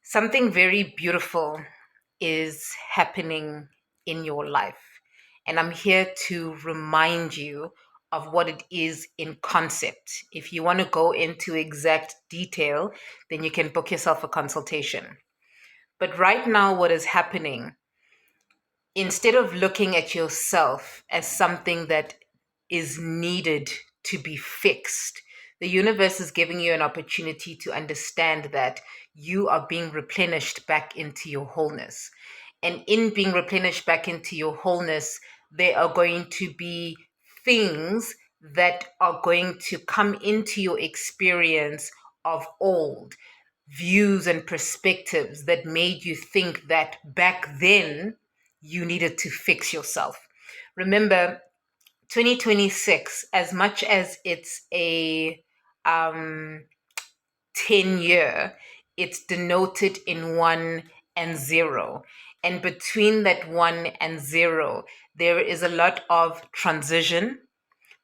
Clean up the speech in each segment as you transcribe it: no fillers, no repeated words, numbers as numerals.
Something very beautiful is happening in your life. And I'm here to remind you of what it is in concept. If you want to go into exact detail, then you can book yourself a consultation. But right now, what is happening, instead of looking at yourself as something that is needed to be fixed, the universe is giving you an opportunity to understand that you are being replenished back into your wholeness. And in being replenished back into your wholeness, there are going to be things that are going to come into your experience of old views and perspectives that made you think that back then you needed to fix yourself. Remember, 2026, as much as it's a 10 year, it's denoted in 1 and 0. And between that 1 and 0, there is a lot of transition,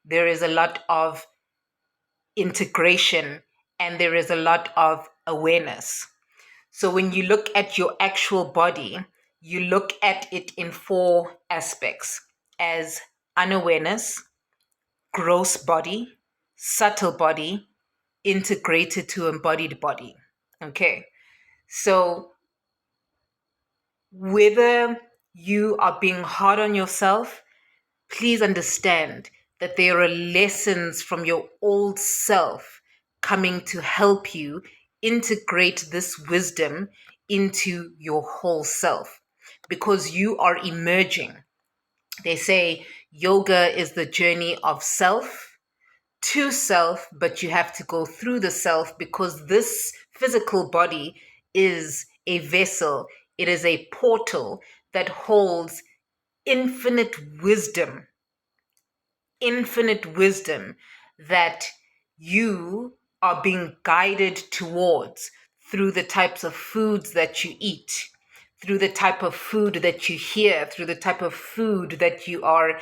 there is a lot of integration, and there is a lot of awareness. So when you look at your actual body, you look at it in four aspects: as unawareness, gross body, subtle body, integrated to embodied body. Okay. So whether you are being hard on yourself, please understand that there are lessons from your old self coming to help you integrate this wisdom into your whole self, because you are emerging. They say yoga is the journey of self to self, but you have to go through the self, because this physical body is a vessel, it is a portal that holds infinite wisdom, infinite wisdom that you are being guided towards through the types of foods that you eat, through the type of food that you hear, through the type of food that you are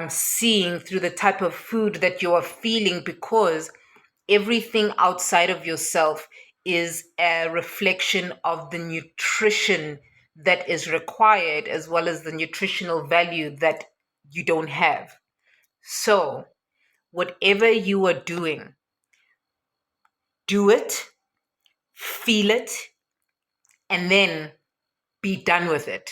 seeing, through the type of food that you are feeling, because everything outside of yourself is a reflection of the nutrition that is required, as well as the nutritional value that you don't have. So, whatever you are doing, do it, feel it, and then be done with it.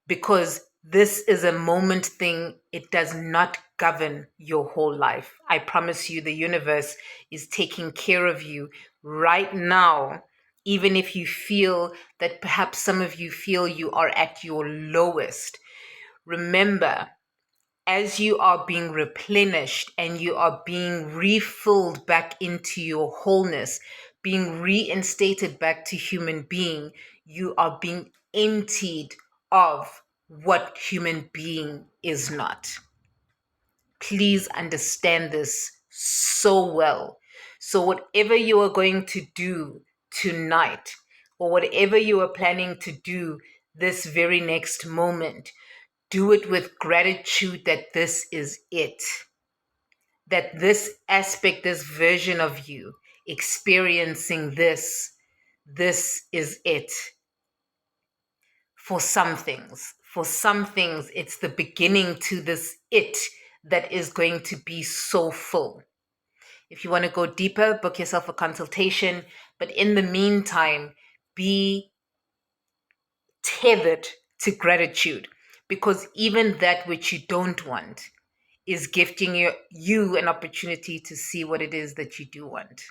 Because this is a moment thing, it does not govern your whole life. I promise you, the universe is taking care of you right now. Even if you feel that perhaps some of you feel you are at your lowest, remember, as you are being replenished and you are being refilled back into your wholeness, being reinstated back to human being, you are being emptied of what human being is not. Please understand this so well. So, whatever you are going to do tonight, or whatever you are planning to do this very next moment, do it with gratitude that this is it. That this aspect, this version of you experiencing this is it. For some things, it's the beginning to this it that is going to be so full. If you want to go deeper, book yourself a consultation. But in the meantime, be tethered to gratitude, because even that which you don't want is gifting you an opportunity to see what it is that you do want.